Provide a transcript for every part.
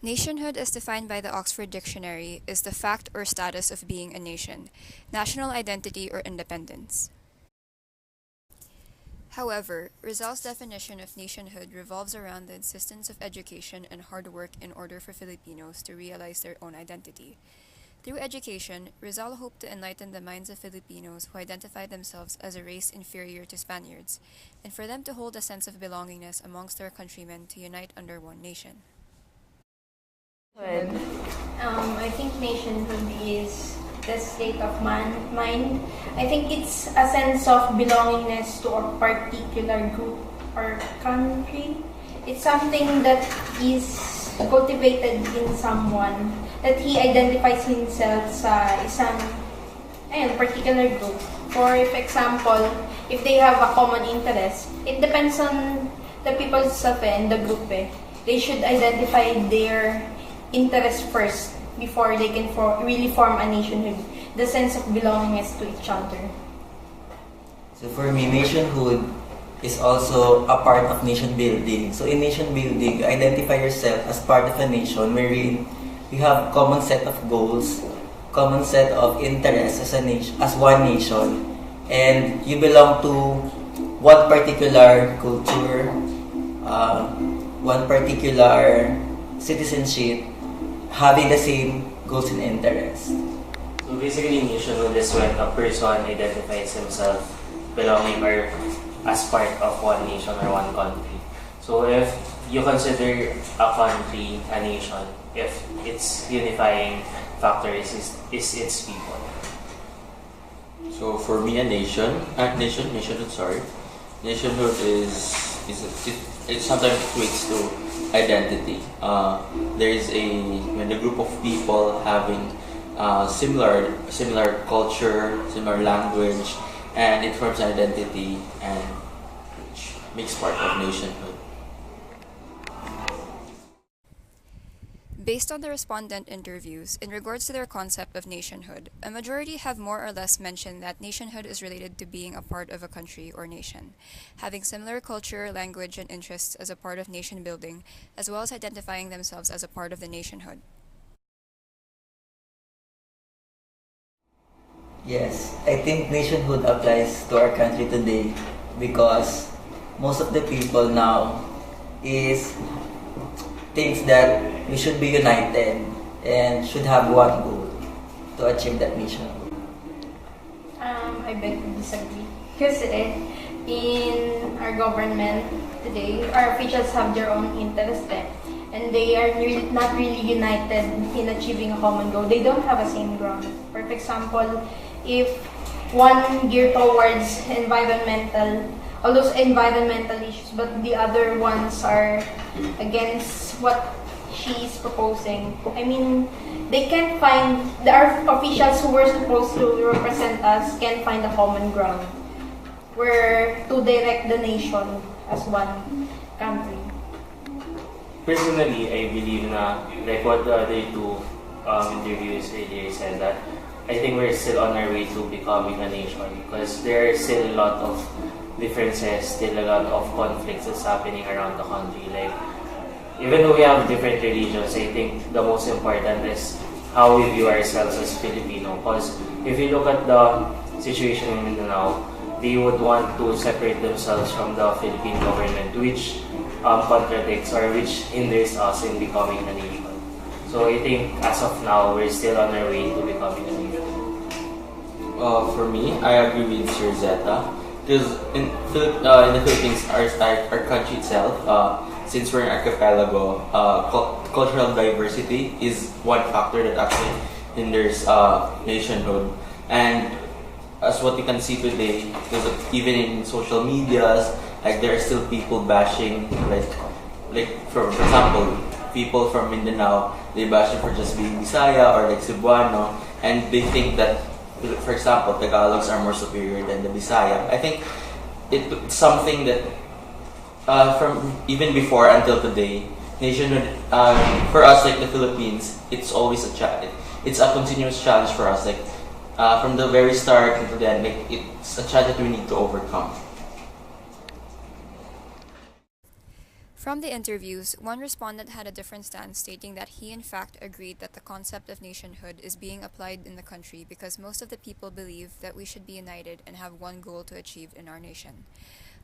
Nationhood, as defined by the Oxford Dictionary, is the fact or status of being a nation, national identity, or independence. However, Rizal's definition of nationhood revolves around the insistence of education and hard work in order for Filipinos to realize their own identity. Through education, Rizal hoped to enlighten the minds of Filipinos who identify themselves as a race inferior to Spaniards, and for them to hold a sense of belongingness amongst their countrymen to unite under one nation. Good. I think nationhood is the state of mind. I think it's a sense of belongingness to a particular group or country. It's something that is cultivated in someone that he identifies himself sa isang particular group. For if example, if they have a common interest, it depends on the people in the group. They should identify their interest first before they can really form a nationhood. The sense of belongingness to each other. So for me, nationhood is also a part of nation building. So in nation building, you identify yourself as part of a nation wherein you have common set of goals, common set of interests as a nation, as one nation, and you belong to one particular culture, one particular citizenship, having the same goals and interests. So basically, nationhood is when a person identifies himself belonging or as part of one nation or one country. So if you consider a country a nation, if its unifying factor is its people. So for me, nationhood it sometimes equates to identity. There is when a group of people having similar culture, similar language, and it forms an identity and which makes part of nationhood. Based on the respondent interviews, in regards to their concept of nationhood, a majority have more or less mentioned that nationhood is related to being a part of a country or nation, having similar culture, language, and interests as a part of nation building, as well as identifying themselves as a part of the nationhood. Yes, I think nationhood applies to our country today because most of the people now is thinks that we should be united and should have one goal to achieve that nationhood. I beg to disagree. Because in our government today, our officials have their own interest and they are not really united in achieving a common goal. They don't have a same ground. For example, if one geared towards all those environmental issues, but the other ones are against what she is proposing. I mean, they can't find, our officials who were supposed to represent us can't find a common ground where to direct the nation as one country. Personally, I believe na, like what the other two interviews earlier said, that I think we're still on our way to becoming a nation because there are still a lot of differences, still a lot of conflicts that's happening around the country. Like, even though we have different religions, I think the most important is how we view ourselves as Filipino. Because if you look at the situation in Mindanao, they would want to separate themselves from the Philippine government, which contradicts or which hinders us in becoming a nation. So I think as of now, we're still on our way to becoming a nation. For me, I agree with Sir Zeta. Because in the Philippines, our country itself, since we're an archipelago, cultural diversity is one factor that actually hinders nationhood. And as what you can see today, because even in social medias, like there are still people bashing, like for example, people from Mindanao, they bash it for just being Bisaya or like Cebuano, and they think that, for example, Tagalogs are more superior than the Bisaya. I think it's something that from even before until today, nationhood for us like the Philippines, it's always it's a continuous challenge for us. Like from the very start until the end, like it's a challenge that we need to overcome. From the interviews, one respondent had a different stance, stating that he in fact agreed that the concept of nationhood is being applied in the country because most of the people believe that we should be united and have one goal to achieve in our nation.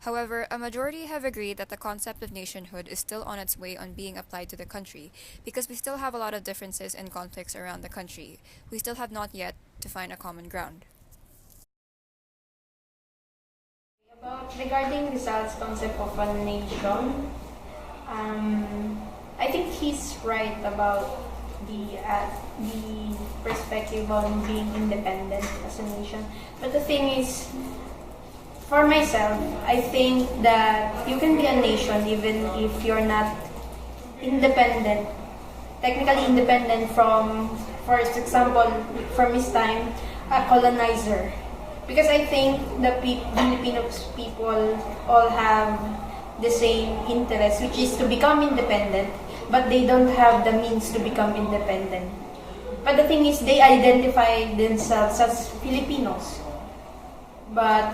However, a majority have agreed that the concept of nationhood is still on its way on being applied to the country because we still have a lot of differences and conflicts around the country. We still have not yet to find a common ground. About regarding Rizal's concept of a nation, I think he's right about the perspective on being independent as a nation. But the thing is, for myself, I think that you can be a nation even if you're not independent, technically independent from, for example, from his time, a colonizer. Because I think the Filipino people all have the same interest, which is to become independent, but they don't have the means to become independent. But the thing is, they identify themselves as Filipinos. But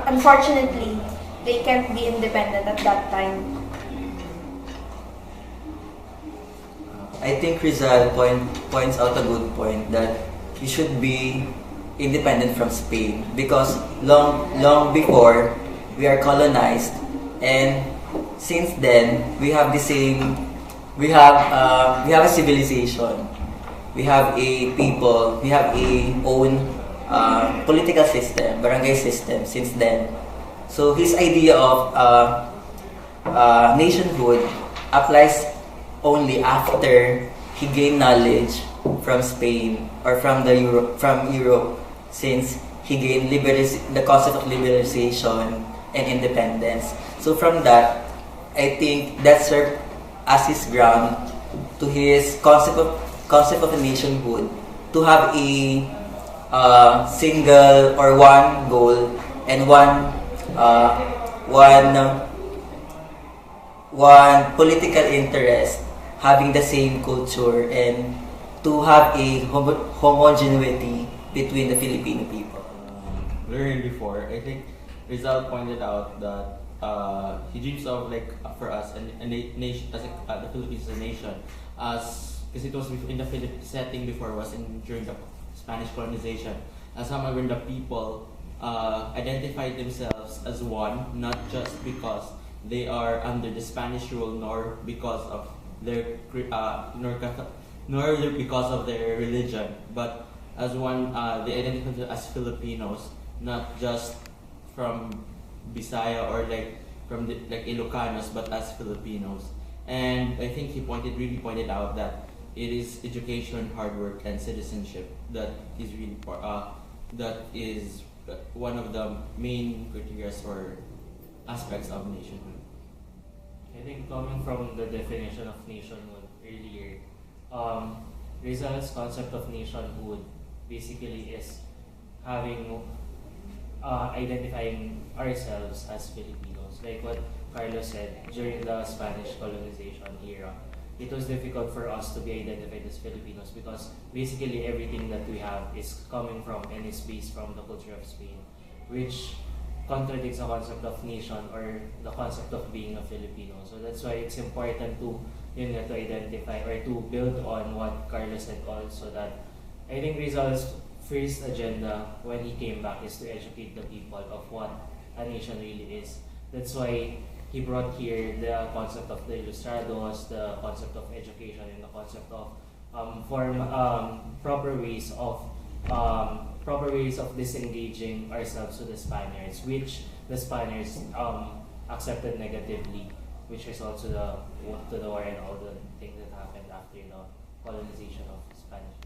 unfortunately, they can't be independent at that time. I think Rizal points out a good point that we should be independent from Spain because long before we are colonized, and since then we have a civilization, we have a people, we have a own political system, barangay system since then. So his idea of nationhood applies only after he gained knowledge from Spain or from Europe, since he gained the concept of liberalization and independence. So from that, I think that served as his ground to his concept of a nationhood, to have a single or one goal and one political interest, having the same culture, and to have a homogeneity between the Filipino people. Learning before, I think Rizal pointed out that he dreams of, like, for us a nation, as the Philippines as a nation, as because it was in the Philippine setting before, was during the Spanish colonization, as someone when the people identified themselves as one, not just because they are under the Spanish rule, nor because of their nor because of their religion, but as one, they identify as Filipinos, not just from Bisaya or from like Ilocanos, but as Filipinos. And I think he really pointed out that it is education, hard work, and citizenship that is really that is one of the main criteria or aspects of nationhood. I think coming from the definition of nationhood earlier, Rizal's concept of nationhood basically is identifying ourselves as Filipinos. Like what Carlos said, during the Spanish colonization era, it was difficult for us to be identified as Filipinos because basically everything that we have is coming from and is based from the culture of Spain, which contradicts the concept of nation or the concept of being a Filipino. So that's why it's important to to identify or to build on what Carlos said also, that I think Rizal's first agenda when he came back is to educate the people of what a nation really is. That's why he brought here the concept of the Ilustrados, the concept of education, and the concept of proper ways of disengaging ourselves to the Spaniards, which the Spaniards accepted negatively, which results to the war and all the things that happened after the colonization of Spanish.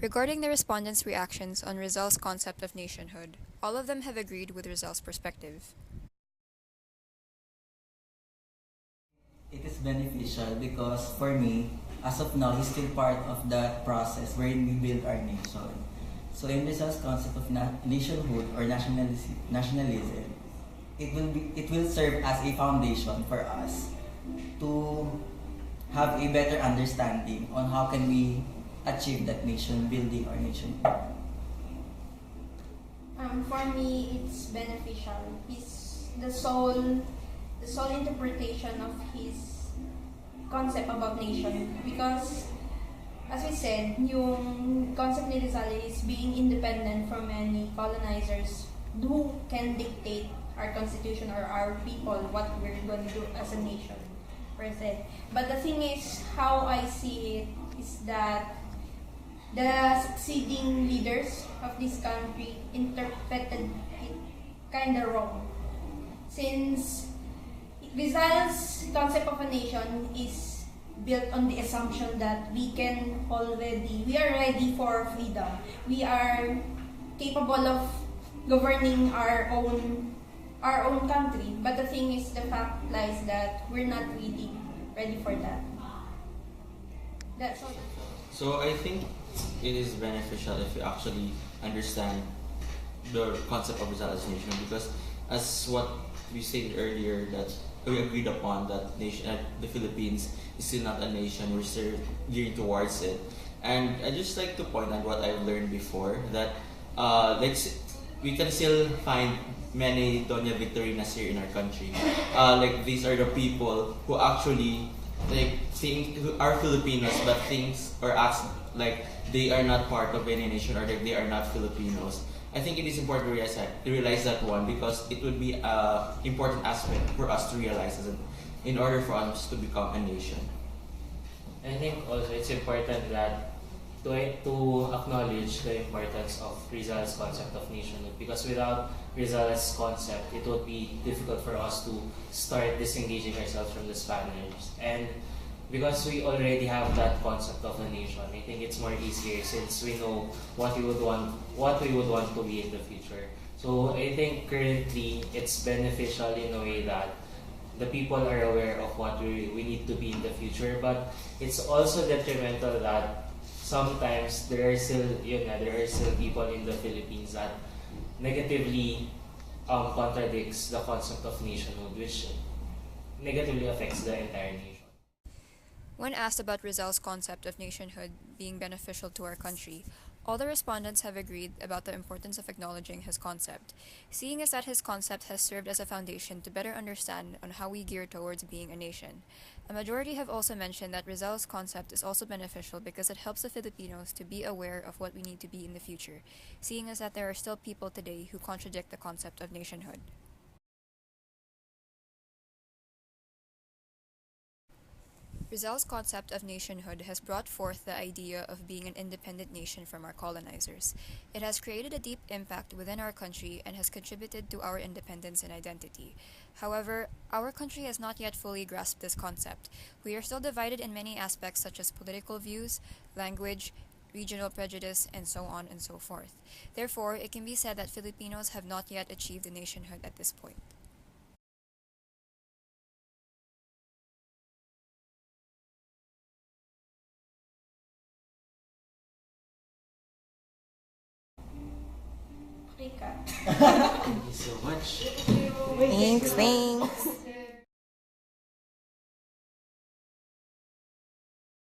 Regarding the respondents' reactions on Rizal's concept of nationhood, all of them have agreed with Rizal's perspective. It is beneficial because for me, as of now, he's still part of that process wherein we build our nation. So in Rizal's concept of nationhood or nationalism, it will serve as a foundation for us to have a better understanding on how can we achieve that nation building or nation. For me, it's beneficial. It's the sole the sole interpretation of his concept about nation. Because, as we said, yung concept ni Rizal is being independent from any colonizers who can dictate our constitution or our people what we're going to do as a nation, per se. But the thing is, how I see it is that the succeeding leaders of this country interpreted it kind of wrong. Since Rizal's concept of a nation is built on the assumption that we are ready for freedom. We are capable of governing our own country. But the thing is, the fact lies that we're not really ready for that. That's all. So I think it is beneficial if you actually understand the concept of Rizal as nation, because as what we stated earlier, that we agreed upon that the Philippines is still not a nation, we're still gearing towards it. And I just like to point out what I've learned before, that we can still find many Doña Victorinas here in our country. These are the people who actually think who are Filipinos but thinks or acts like they are not part of any nation, or that they are not Filipinos. I think it is important to realize that one, because it would be an important aspect for us to realize in order for us to become a nation. I think also it's important that to acknowledge the importance of Rizal's concept of nationhood, because without Rizal's concept, it would be difficult for us to start disengaging ourselves from the Spaniards. And because we already have that concept of a nation, I think it's more easier since we know what we would want to be in the future. So I think currently it's beneficial in a way that the people are aware of what we need to be in the future, but it's also detrimental that sometimes there are still people in the Philippines that negatively contradicts the concept of nationhood, which negatively affects the entire nation. When asked about Rizal's concept of nationhood being beneficial to our country, all the respondents have agreed about the importance of acknowledging his concept, seeing as that his concept has served as a foundation to better understand on how we gear towards being a nation. A majority have also mentioned that Rizal's concept is also beneficial because it helps the Filipinos to be aware of what we need to be in the future, seeing as that there are still people today who contradict the concept of nationhood. Rizal's concept of nationhood has brought forth the idea of being an independent nation from our colonizers. It has created a deep impact within our country and has contributed to our independence and identity. However, our country has not yet fully grasped this concept. We are still divided in many aspects such as political views, language, regional prejudice, and so on and so forth. Therefore, it can be said that Filipinos have not yet achieved the nationhood at this point. Okay, cut. Thank you so much. Thanks.